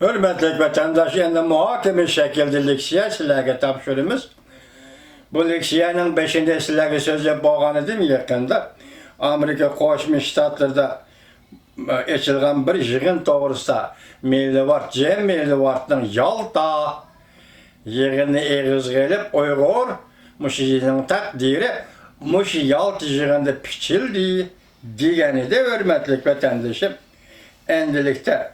Hürmetli vatandaş, endi muhokama şekilde leksiya sizlarga topshiramiz. Bu leksiyaning 5-da sizlarga so'zlab bo'lgan edim yaqinda. Amerika Qo'shma Shtatlarida ochilgan bir yig'in to'g'risida Millivart, Jem Millivartning Yalta yig'ini eg'izga ilib, Uyg'ur mushining taqdiri mush Yalta yig'inida pichildi degan edi, hurmatli vatandoshim. Endilikda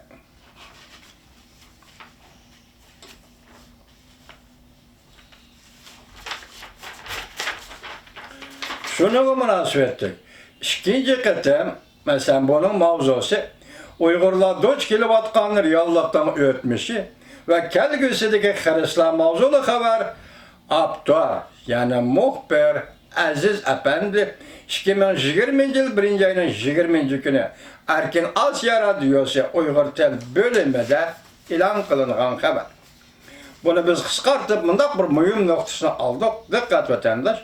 şuna münasebetlik. İkinci kıtım, mesela bunun mavzusu, Uygurlar duç kilovatkanlar yallıktan ötmüşü ve kelgüsüdeki Hristiyan mavzulu haber, Abdua, yani muhbir Aziz Efendi, 2020 yıl 1. ayının 20. günü Erkin Asya Radyosu Uygur Tel bölümünde ilan kılınan haber. Bunu biz kıskartıp mındak bir mühim noktasına aldık. Dikkat vatandaş.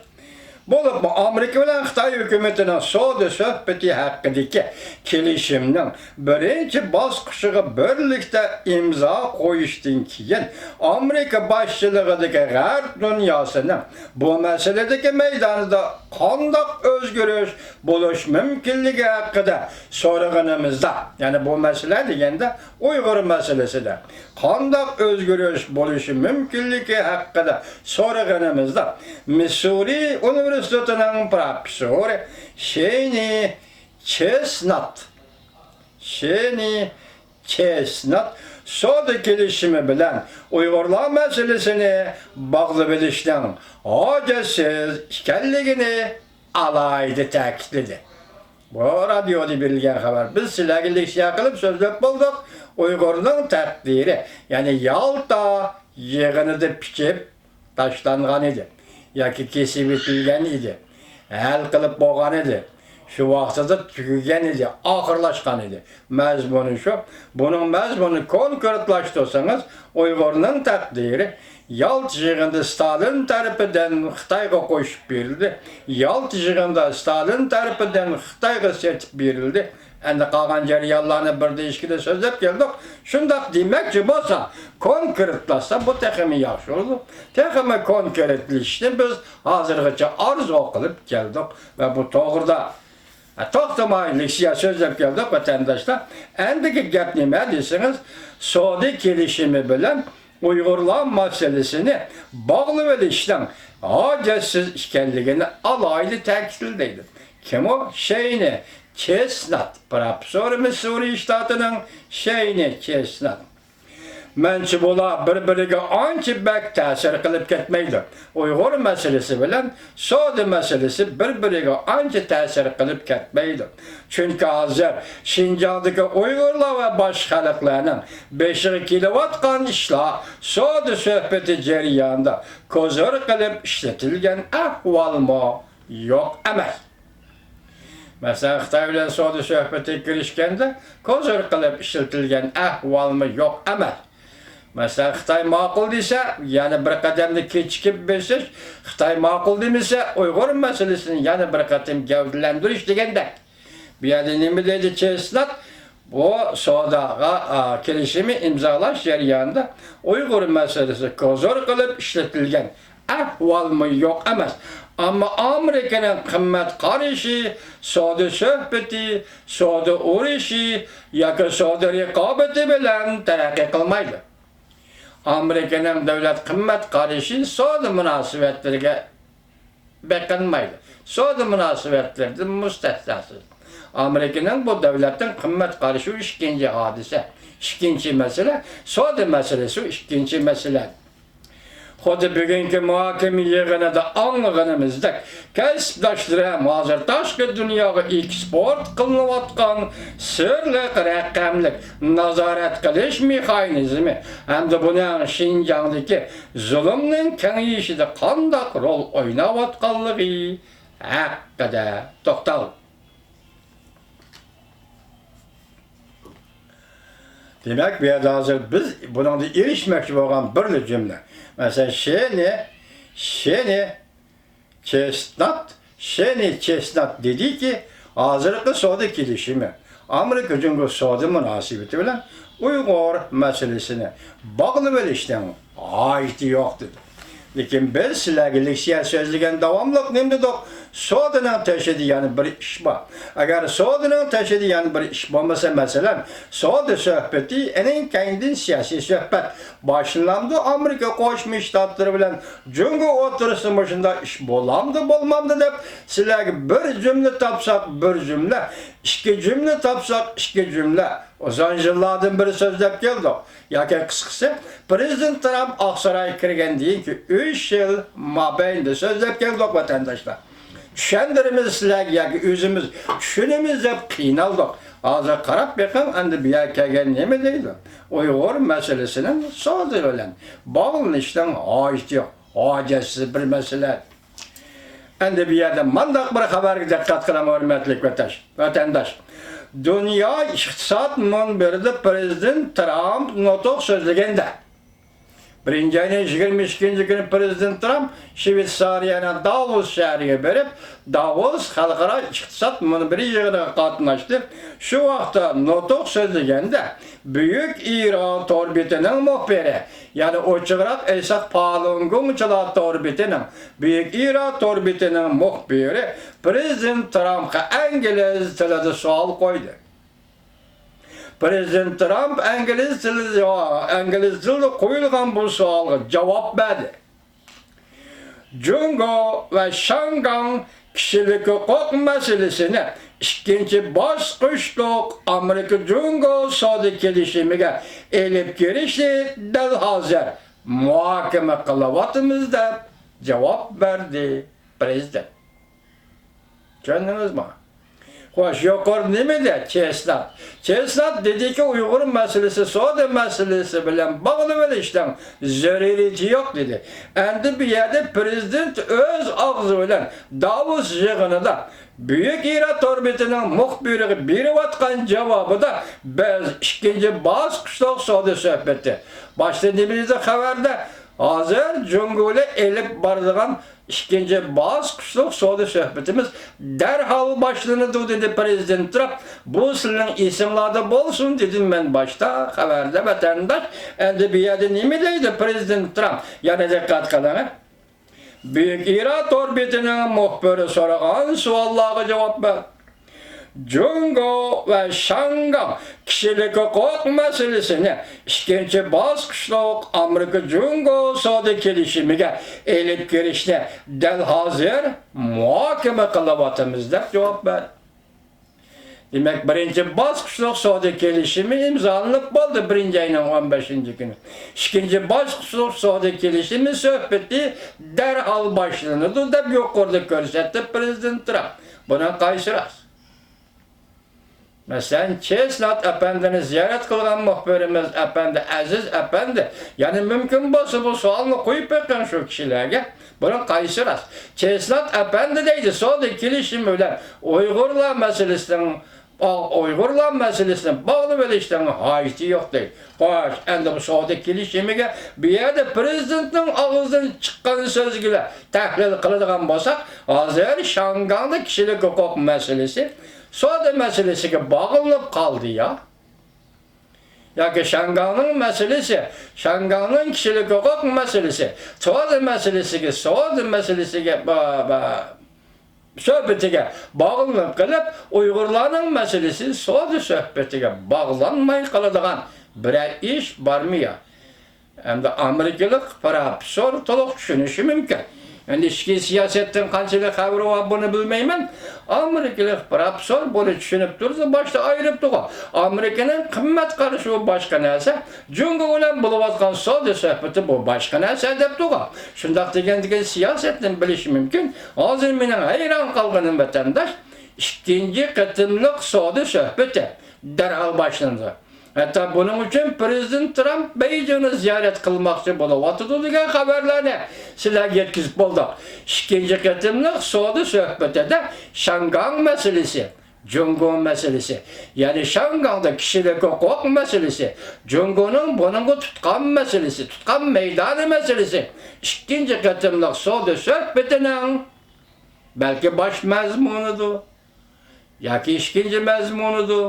Bolup Amerika bilen Xitay hükümetinin savdo söhbeti hakkındaki kelişiminin birinci basqışı birlikte imza koyuştan keyin Amerika başçılığındaki G'arb dünyasının bu meseledeki meydanında qandaq özgürüş buluş mümkünlüğü hakkında sorğunumuzda, yani bu mesele degende Uygur meselesi de qandaq özgürüş buluş mümkünlüğü hakkında sorğunumuzda Missouri Üniversitesi'nin profesörü Shani Chestnut savdo kelişimi bilen Uygurlar meselesini bağlı bilişten aciziz ekanligini alayda ta'kidledi. Bu radyoda berilgan haber. Biz sizlarga leksiya qilib so'zlab bo'ldik. Uyg'urning taqdiri, ya'ni Yalta yig'inida pichib tashlangan edi yoki kesib etilgan edi. Hal qilib bo'lgan edi. Şu vaqtida tugagan edi, oxirlashgan edi. Mazmuni shu. Buning mazmuni konkretlashtirsangiz, Uyg'urning taqdiri Yalta yig'inida Stalin tarafidan Xitoyga qo'shib berildi. Yalta yig'inida Stalin tarafidan Xitoyga setib berildi. Endi qolgan jarayonlarni birda ikkida so'zlab keldik. Shundaq demakchi bo'lsa, konkretlashsa bu texmi yaxshi bo'ldi. Texmi konkretlashni biz hozirgacha orzu qilib keldik va bu to'g'rida to'xtamay leksiya so'zlab keldik vatandoshlar. Endiki gap nima desangiz, savdo kelishimi bilan Uyg'urlar masalasini bog'lab olishdan ojizsiz ekanligini alohida ta'kidlaydi. Kim o? Shani Chestnut, profesör Missouri shtatining Shani Chestnut. Mençi bular bir-biriga ancha bak ta'sir qilib ketmaydi. Uyg'ur masalasi bilan savdo masalasi bir-biriga ancha ta'sir qilib ketmaydi. Chunki hozir Xinjiangdagi Uyg'urlar va boshqa xalqlarning beshig'i kelayotgan ishlar savdo suhbati jarayonida ko'zor qilib ishlatilgan ahvolmi yo'q emas. Mesela Xitoy bilan savdo suhbatiga kirishganda ko'zor qilib ishlatilgan ahvolmi yo'q emas. Mesela Xitoy ma'qul desa, yana bir qadamni kechikib besish, Xitoy ma'qul demasa, Uyg'ur masalasini yana bir qadam gavdalantirish deganda. Bu yerda nima deydi Chestnut? Bu savdoga kelishimi imzolash jarayonida Uyg'ur masalasi ko'zor qilib ishlatilgan ahvolmi yo'q emas. Ama Amerika'nın qimmat qarashi, savdo suhbati, savdo urushi yoki savdo raqobati bilan taraqqiy qilmaydi. Amerika'nın davlat qimmat qarashi savdo munosabatlariga beqinmaydi. Savdo munosabatlaridan mustasnosiz. Amerika'nın bu davlatning qimmat qarashi ikkinchi hodisa. Ikkinchi masala, savdo masalasi ikkinchi masala. Xuddi bugungi muhokama yig'inida anlaganimizda kasbdoshlar hozir tashqi dunyoga eksport qilinayotgan sirli raqamlik nazorat qilish mexanizmi hamda buning Xinjiangdagi zulmning kengayishida qanday rol o'ynayotganligi haqida to'xtaldi. Demek bir yerda hozir biz buningga erishmoqchi bo'lgan bir jumla. Mesela Shani Chestnut dedi ki, hozirgi savdo kelishimi Amerika Cumhuriyeti savdo munosabati bilan Uyghur meselesini bağlı belişten ayti yok dedi. Lekin biz sizlarga leksiya so'zlagan davomliq nima dedik? So'didan tashadigan bir ish bor. Agar so'didan tashadigan bir ish bo'lmasa, masalan, so'di suhbati eng kayindin siyosiy suhbat boshlandi. Amerika Qo'shma Shtatlari bilan Jungo o'tirisida shunda ish bo'lamdi, bo'lmamdi deb sizlarga bir jumla topsak, bir jumla, ikki jumla topsak, ikki jumla. Uzun yıllardan beri sözlep geldik. Yoki qisqasi, Prezident Trump Oqsaroyga kirgandan keyin 3 yil mobaynida sözlep geldik vatandaşlar. Tushundirimiz sizlarga yoki o'zimiz tushunamiz deb qiynaldik. Hozir qarab beqim, endi bu yerga kelgan nima deydi? Uyg'ur masalasining so'zi bilan bog'lanishdan hojat yo'q. Hojatsiz bir masala. Endi bu yerda mandaq bir xabarga diqqat qilaman, hurmatli vatandosh. Dünya iqtisod munbirida Prezident Trump nutq so'zlaganda 1-22 kuni Prezident Trump Shveysariyaning Davos shahriga berib, Davos xalqaro iqtisod munbiri yig'iniga qatnashdi. Shu vaqtda nutq so'zlaganda Buyuk İran torbitining muxbiri, ya'ni ochiqroq aytsak Falungonchilar torbitining Buyuk İran torbitining muxbiri Prezident Trumpga ingliz tilida savol qo'ydi. Prezident Trump İngiliz tilida qo'yilgan bu savolga javob berdi. Jungo va Shangang kishilik huquq masalasini ikkinchi bosqichliq Amerika Jungo savdo kelishimiga elib kirishni dal hozir muhokama qilyapmiz deb javob berdi prezident. Tushundingizmi? Xo'sh, yuqori nima dedi? Chestnut dediki, Uyg'ur masalasi savdo masalasi bilan bog'liq bo'lishdan zaruriyati yo'q dedi. Endi bu yerda prezident o'z og'zi bilan Davos yig'inida Buyuk İran torbitining muxbiriga berayotgan javobida biz ikkinchi bosqichliq savdo suhbati. Boshda nima dedi xabarda? Hozir Jungo'ga elib boradigan ikkinchi bosqichliq savdo suhbatimiz darhol boshlanadi dedi Prezident Trump. Bu sizning esinglarda bo'lsin dedim men boshda xabarda vatandosh. Endi bu yerda nima deydi Prezident Trump? Yana diqqat qiling. Buyuk İran torbitining muxbiri so'ragan savollarga javob berdi. Jungo va Shangang kishilik huquq masalasini ikkinchi bosqichliq Amerika Jungo savdo kelishimiga elib kirishni dal hozir muhokama qilyapmiz deb javob berdi. Demek birinchi bosqichliq savdo kelishimi imzolanib bo'ldi 1-ayning 15-kuni. Ikkinchi bosqichliq savdo kelishimi suhbati darhol boshlanadi deb yuqorida ko'rsatdi Prezident Trump. Buni qaysi rost? Mesela Chestnut Efendi'ni ziyaret kılgan muhbirimiz Efendi, Aziz Efendi, yani mümkün bo'lsa bu savolni qo'yib bergan şu kişilerge, bunun qaysi rost? Chestnut Efendi deydi, savdo kelishimi bilan Uyg'urlar masalasini bog'lab olishdan hojati yo'q deydi. Xo'sh, endi bu savdo kelishimiga bu yerda prezidentning og'zidan chiqqan so'zga tahlil qiladigan bo'lsak, hozir Shangangda kishilik huquq masalasi savdo masalasiga bog'lanib qoldi ya. Yoki Shangangning masalasi, Shangangning kishilik huquq masalasi, savdo masalasiga suhbatiga bog'lanib qilib, Uyg'urlarning masalasi savdo suhbatiga bog'lanmay qoladigan biror ish bormi ya? Endi Amerikalik professor to'liq tushunishi mumkin. Endi ichki siyosatdan qanchalik xabari bor buni bilmayman. Amerikalik professor buni tushunib tursa, boshda ayirib turdi. Amerikaning qimmat qarashi bu boshqa narsa, Jungo bilan bo'layotgan savdo suhbati bu boshqa narsa deb turdi. Shundaq degandigan siyosatdan bilish mumkin. Hozir mening hayron qolganim vatandosh, ikkinchi qatimliq savdo suhbati darhol boshlandi. Hatta bunun için Prezident Trump Beijing'i ziyaret kılmakçı bo'layotdi degan xabarlarni sizlarga yetkazib bo'ldik. Ikkinchi qatimliq savdo suhbatida Shangang masalasi, Jungo masalasi, ya'ni Shangangda kishilik huquq masalasi, Jungoning buningga tutgan masalasi, tutgan maydoni masalasi, ikkinchi qatimliq savdo suhbatining balki bosh mazmunidir, yoki ikkinchi mazmunidir.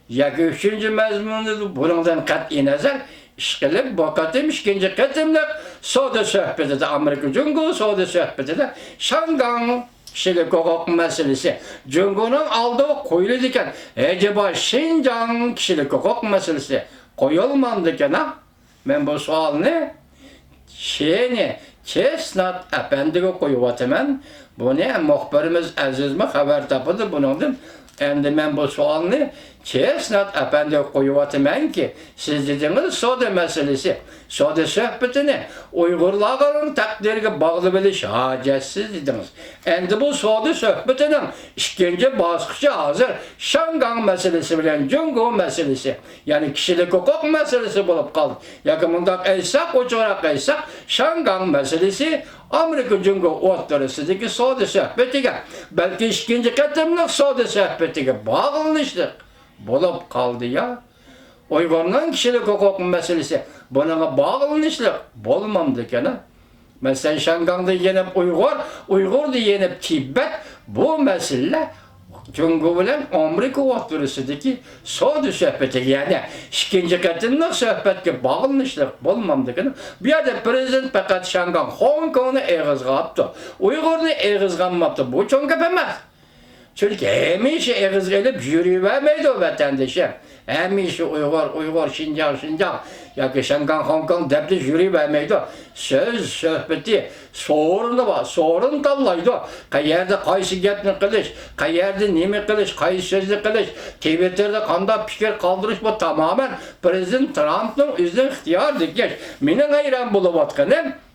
yoki 3-chi mazmunida buningdan qat'iy nazar ish qilib, bu qatim 2-chi qatimliq savdo suhbatida Amerika Jungo savdo suhbatida Shangang kishilik huquq masalasi Jungoning oldiga qo'yildi ekan. Acaba Xinjiang kishilik huquq masalasi qo'yilmadi ekan? Men bu savolni Chestnut apandiga qo'yyapman. Buni muxbirimiz Azizmi xabar topdi buningdan. Endi men bu savolni Chestnut apandiga qo'yyapmanki, siz dedingiz savdo masalasi, savdo suhbatini Uyg'urlarning taqdiriga bog'lab bilish hojatsiz dedingiz. Endi bu savdo suhbatining ikkinchi bosqichi hozir Shangang masalasi bilan Jungo masalasi, ya'ni kishilik huquq masalasi bo'lib qoldi. Yoki bundoq aytsak, o'choqroq aytsak, Shangang masalasi Amerika Jungo o'rtasidagi savdo suhbatiga, balki ikkinchi qatimliq savdo suhbatiga bog'lanishlik bo'lib qoldi ya. Uyg'urning kishilik huquq masalasi bunaqa bog'lanishlik bo'lmamdi ekan. Masalan, Shangangda yenib Uyg'urda yenib Tibet, bu masala Jungo bilan Amerika o'rtasidagi savdo suhbatiga, ya'ni ikkinchi qatimliq suhbatga bog'lanishlik bo'lmamdi ekan. Bu yerda prezident faqat Shangang, Hong Kongni eg'izga olibdi. Uyg'urni eg'izga olmabdi. Bu cho'ng gap emas. Çünkü hamisha eg'izga ilib yuravermaydi o vatandoshim. Hamisha Uyg'ur, Xinjiang yoki Shangang, Hong Kong deb yuravermaydi. So'z suhbati so'rini bor, so'rin tanlaydi. Qayerda qaysi gapni qilish, qayerda nima qilish, qaysi so'zni qilish, Twitterda qanday fikr qoldirish bu tamoman prezident Trampning o'zining ixtiyoridir. Mening hayron bo'lib o'tganim